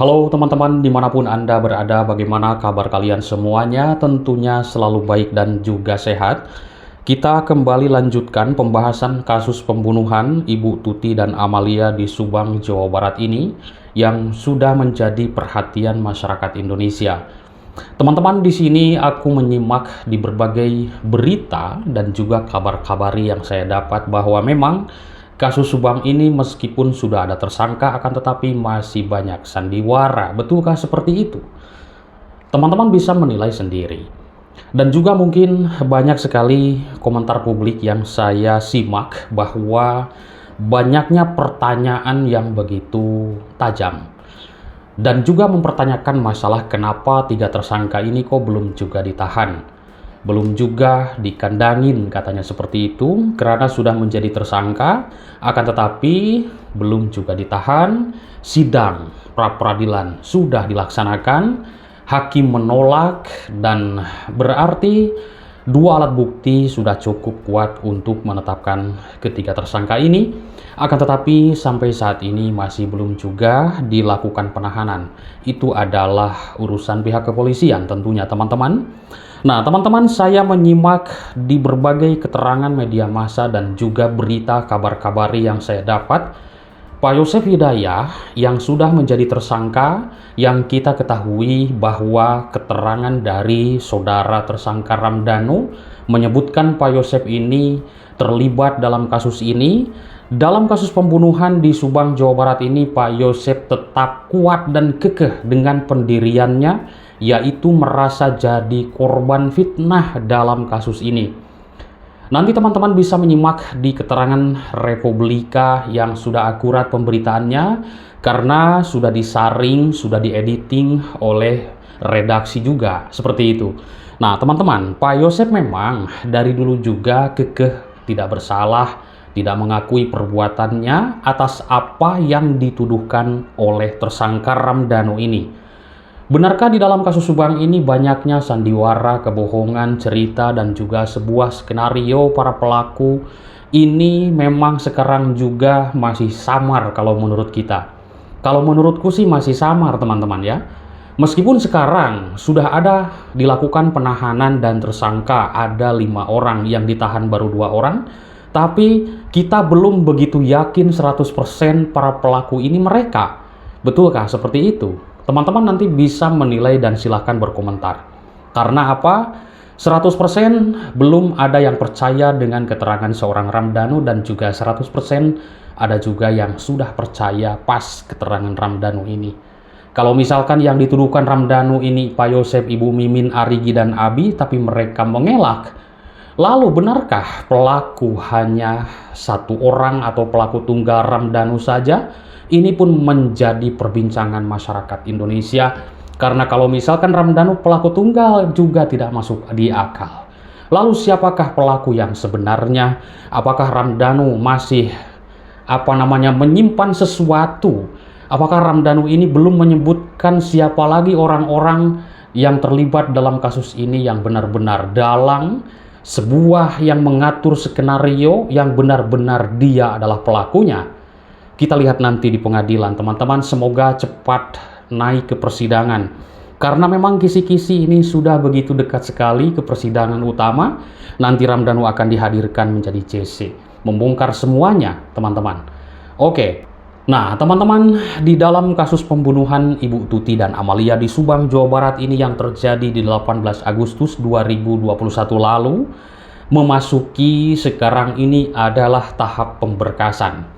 Halo teman-teman, dimanapun Anda berada, bagaimana kabar kalian semuanya? Tentunya selalu baik dan juga sehat. Kita kembali lanjutkan pembahasan kasus pembunuhan Ibu Tuti dan Amalia di Subang, Jawa Barat ini yang sudah menjadi perhatian masyarakat Indonesia. Teman-teman, di sini aku menyimak di berbagai berita dan juga kabar-kabari yang saya dapat bahwa memang kasus Subang ini meskipun sudah ada tersangka akan tetapi masih banyak sandiwara. Betulkah seperti itu? Teman-teman bisa menilai sendiri. Dan juga mungkin banyak sekali komentar publik yang saya simak bahwa banyaknya pertanyaan yang begitu tajam. Dan juga mempertanyakan masalah kenapa 3 tersangka ini kok belum juga ditahan. Belum juga dikandangin katanya seperti itu karena sudah menjadi tersangka, akan tetapi belum juga ditahan. Sidang pra-peradilan sudah dilaksanakan, hakim menolak, dan berarti 2 alat bukti sudah cukup kuat untuk menetapkan ketiga tersangka ini. Akan tetapi sampai saat ini masih belum juga dilakukan penahanan. Itu adalah urusan pihak kepolisian tentunya teman-teman. Nah teman-teman, saya menyimak di berbagai keterangan media massa dan juga berita kabar-kabari yang saya dapat, Pak Yosef Hidayah yang sudah menjadi tersangka, yang kita ketahui bahwa keterangan dari saudara tersangka Ramdhanu menyebutkan Pak Yosef ini terlibat dalam kasus ini. Dalam kasus pembunuhan di Subang, Jawa Barat ini, Pak Yosef tetap kuat dan kekeh dengan pendiriannya, yaitu merasa jadi korban fitnah dalam kasus ini. Nanti teman-teman bisa menyimak di keterangan Republika yang sudah akurat pemberitaannya karena sudah disaring, sudah diediting oleh redaksi juga, seperti itu. Nah teman-teman, Pak Yosef memang dari dulu juga kekeh tidak bersalah, tidak mengakui perbuatannya atas apa yang dituduhkan oleh tersangka Ramdhanu ini. Benarkah di dalam kasus Subang ini banyaknya sandiwara, kebohongan, cerita, dan juga sebuah skenario para pelaku ini memang sekarang juga masih samar kalau menurut kita? Kalau menurutku sih masih samar teman-teman ya. Meskipun sekarang sudah ada dilakukan penahanan dan tersangka ada 5 orang, yang ditahan baru 2 orang, tapi kita belum begitu yakin 100% para pelaku ini mereka. Betulkah seperti itu? Teman-teman nanti bisa menilai dan silahkan berkomentar. Karena apa? 100% belum ada yang percaya dengan keterangan seorang Ramdhanu dan juga 100% ada juga yang sudah percaya pas keterangan Ramdhanu ini. Kalau misalkan yang dituduhkan Ramdhanu ini Pak Yosef, Ibu Mimin, Arigi, dan Abi, tapi mereka mengelak, lalu benarkah pelaku hanya 1 orang atau pelaku tunggal Ramdhanu saja? Ini pun menjadi perbincangan masyarakat Indonesia, karena kalau misalkan Ramdhanu pelaku tunggal juga tidak masuk di akal. Lalu siapakah pelaku yang sebenarnya? Apakah Ramdhanu masih menyimpan sesuatu? Apakah Ramdhanu ini belum menyebutkan siapa lagi orang-orang yang terlibat dalam kasus ini yang benar-benar dalang, sebuah yang mengatur skenario yang benar-benar dia adalah pelakunya? Kita lihat nanti di pengadilan teman-teman, semoga cepat naik ke persidangan. Karena memang kisi-kisi ini sudah begitu dekat sekali ke persidangan utama. Nanti Ramdhanu akan dihadirkan menjadi JC, membongkar semuanya teman-teman. Oke, nah teman-teman, di dalam kasus pembunuhan Ibu Tuti dan Amalia di Subang, Jawa Barat ini yang terjadi di 18 Agustus 2021 lalu, memasuki sekarang ini adalah tahap pemberkasan.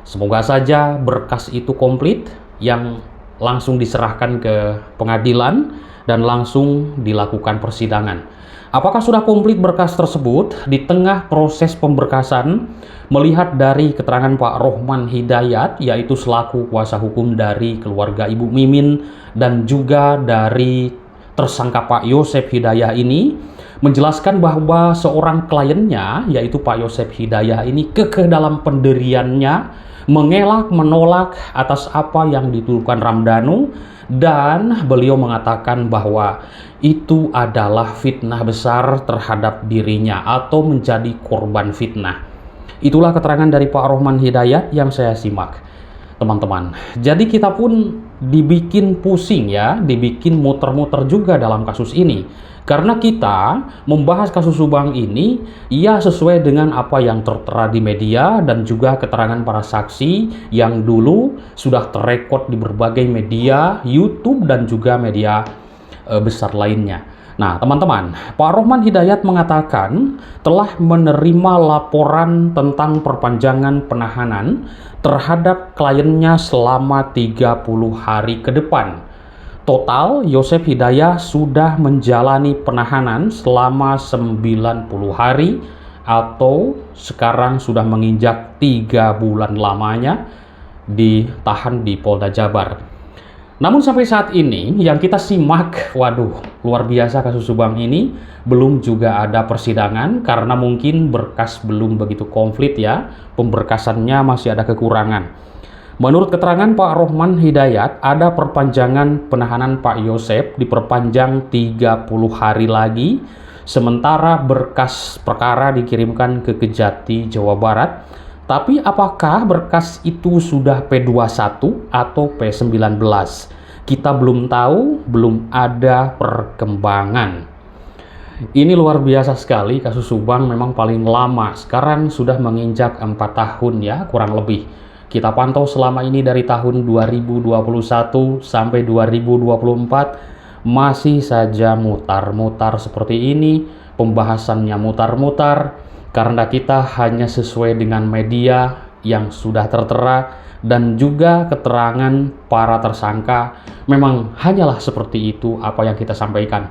Semoga saja berkas itu komplit yang langsung diserahkan ke pengadilan dan langsung dilakukan persidangan. Apakah sudah komplit berkas tersebut? Di tengah proses pemberkasan, melihat dari keterangan Pak Rohman Hidayat, yaitu selaku kuasa hukum dari keluarga Ibu Mimin dan juga dari tersangka Pak Yosef Hidayah ini, menjelaskan bahwa seorang kliennya, yaitu Pak Yosef Hidayah ini kekeh dalam pendiriannya, mengelak, menolak atas apa yang dituduhkan Ramdhanu, dan beliau mengatakan bahwa itu adalah fitnah besar terhadap dirinya atau menjadi korban fitnah. Itulah keterangan dari Pak Rohman Hidayat yang saya simak. teman-teman. Jadi kita pun dibikin pusing ya, dibikin muter-muter juga dalam kasus ini. Karena kita membahas kasus Subang ini, ya sesuai dengan apa yang tertera di media dan juga keterangan para saksi yang dulu sudah terrekod di berbagai media, YouTube dan juga media besar lainnya. Nah, teman-teman, Pak Rohman Hidayat mengatakan telah menerima laporan tentang perpanjangan penahanan terhadap kliennya selama 30 hari ke depan. Total, Yosef Hidayat sudah menjalani penahanan selama 90 hari atau sekarang sudah menginjak 3 bulan lamanya ditahan di Polda Jabar. Namun sampai saat ini yang kita simak, waduh, luar biasa kasus Subang ini, belum juga ada persidangan karena mungkin berkas belum begitu komplit ya, pemberkasannya masih ada kekurangan. Menurut keterangan Pak Rohman Hidayat, ada perpanjangan penahanan Pak Yosef diperpanjang 30 hari lagi, sementara berkas perkara dikirimkan ke Kejati, Jawa Barat. Tapi apakah berkas itu sudah P21 atau P19? Kita belum tahu, belum ada perkembangan. Ini luar biasa sekali, kasus Subang memang paling lama. Sekarang sudah menginjak 4 tahun ya, kurang lebih. Kita pantau selama ini dari tahun 2021 sampai 2024, masih saja mutar-mutar seperti ini, pembahasannya mutar-mutar, karena kita hanya sesuai dengan media yang sudah tertera dan juga keterangan para tersangka memang hanyalah seperti itu apa yang kita sampaikan.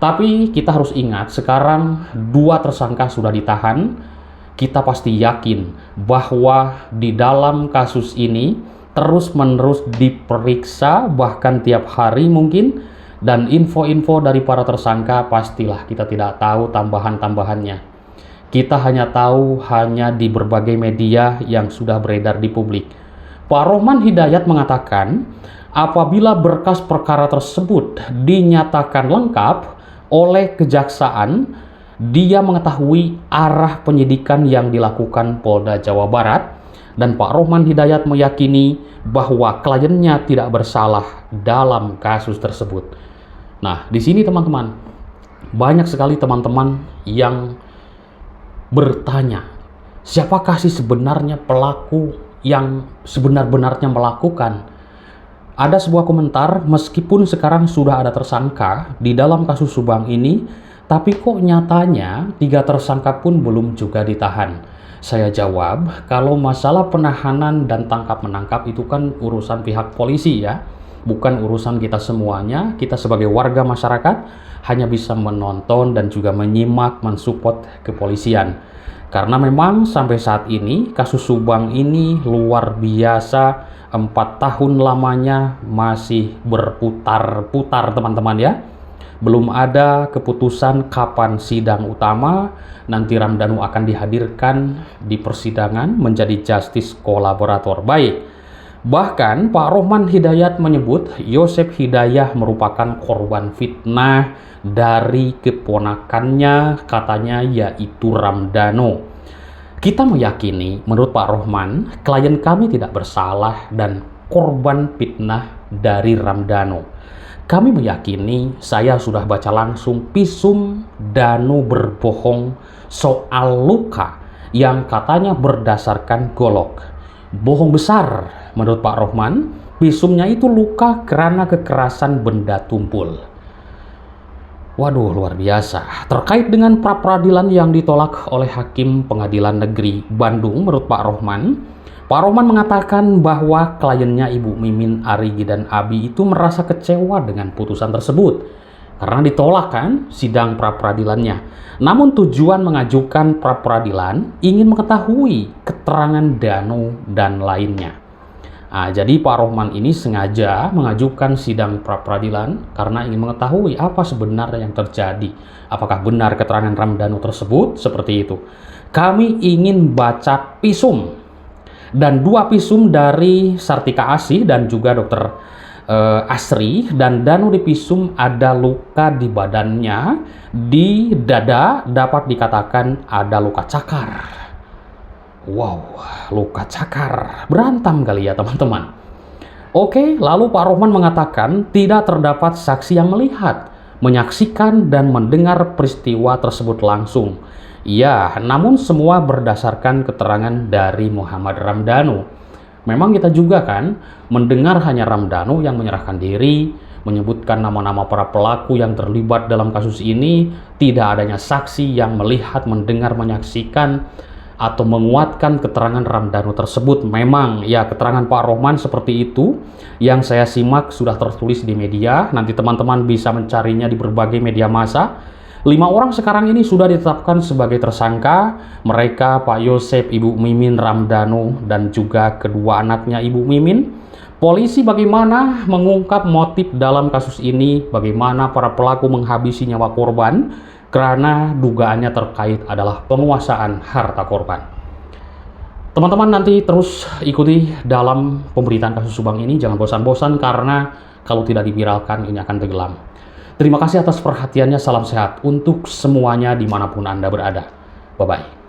Tapi kita harus ingat sekarang 2 tersangka sudah ditahan. Kita pasti yakin bahwa di dalam kasus ini terus-menerus diperiksa bahkan tiap hari mungkin, dan info-info dari para tersangka pastilah kita tidak tahu tambahan-tambahannya. Kita hanya tahu hanya di berbagai media yang sudah beredar di publik. Pak Rohman Hidayat mengatakan, apabila berkas perkara tersebut dinyatakan lengkap oleh kejaksaan, dia mengetahui arah penyidikan yang dilakukan Polda Jawa Barat, dan Pak Rohman Hidayat meyakini bahwa kliennya tidak bersalah dalam kasus tersebut. Nah, di sini teman-teman, banyak sekali teman-teman yang bertanya, siapakah sih sebenarnya pelaku yang sebenar-benarnya melakukan? Ada sebuah komentar, meskipun sekarang sudah ada tersangka di dalam kasus Subang ini, tapi kok nyatanya 3 tersangka pun belum juga ditahan. Saya jawab, kalau masalah penahanan dan tangkap-menangkap itu kan urusan pihak polisi ya, bukan urusan kita semuanya. Kita sebagai warga masyarakat hanya bisa menonton dan juga menyimak, mensupport kepolisian. Karena memang sampai saat ini kasus Subang ini luar biasa, 4 tahun lamanya masih berputar-putar teman-teman ya. Belum ada keputusan kapan sidang utama, nanti Ramdhanu akan dihadirkan di persidangan menjadi justice kolaborator. Baik. Bahkan Pak Rohman Hidayat menyebut Yosef Hidayat merupakan korban fitnah dari keponakannya, katanya yaitu Ramdhanu. Kita meyakini menurut Pak Rohman, klien kami tidak bersalah dan korban fitnah dari Ramdhanu. Kami meyakini, saya sudah baca langsung visum Danu berbohong soal luka yang katanya berdasarkan golok. Bohong besar menurut Pak Rohman, visumnya itu luka karena kekerasan benda tumpul. Waduh, luar biasa. Terkait dengan pra-peradilan yang ditolak oleh Hakim Pengadilan Negeri Bandung menurut Pak Rohman mengatakan bahwa kliennya Ibu Mimin, Arigi, dan Abi itu merasa kecewa dengan putusan tersebut karena ditolak kan sidang pra-peradilannya. Namun tujuan mengajukan pra-peradilan ingin mengetahui keterangan Danu dan lainnya. Nah, jadi Pak Rohman ini sengaja mengajukan sidang pra-peradilan karena ingin mengetahui apa sebenarnya yang terjadi. Apakah benar keterangan Ramdhanu tersebut? Seperti itu. Kami ingin baca visum, dan 2 visum dari Sartika Asih dan juga Dr. Asri, dan Danu di visum ada luka di badannya, di dada dapat dikatakan ada luka cakar. Wow, luka cakar. Berantem kali ya teman-teman. Oke, lalu Pak Rohman mengatakan tidak terdapat saksi yang melihat, menyaksikan, dan mendengar peristiwa tersebut langsung. Ya, namun semua berdasarkan keterangan dari Muhammad Ramdhanu. Memang kita juga kan mendengar hanya Ramdhanu yang menyerahkan diri, menyebutkan nama-nama para pelaku yang terlibat dalam kasus ini, tidak adanya saksi yang melihat, mendengar, menyaksikan, atau menguatkan keterangan Ramdhanu tersebut. Memang ya keterangan Pak Rohman seperti itu yang saya simak sudah tertulis di media. Nanti teman-teman bisa mencarinya di berbagai media massa. 5 orang sekarang ini sudah ditetapkan sebagai tersangka. Mereka Pak Yosep, Ibu Mimin Ramdhanu, dan juga kedua anaknya Ibu Mimin. Polisi bagaimana mengungkap motif dalam kasus ini, bagaimana para pelaku menghabisi nyawa korban, karena dugaannya terkait adalah penguasaan harta korban. Teman-teman nanti terus ikuti dalam pemberitaan kasus Subang ini, jangan bosan-bosan karena kalau tidak diviralkan ini akan tenggelam. Terima kasih atas perhatiannya, salam sehat untuk semuanya dimanapun Anda berada. Bye-bye.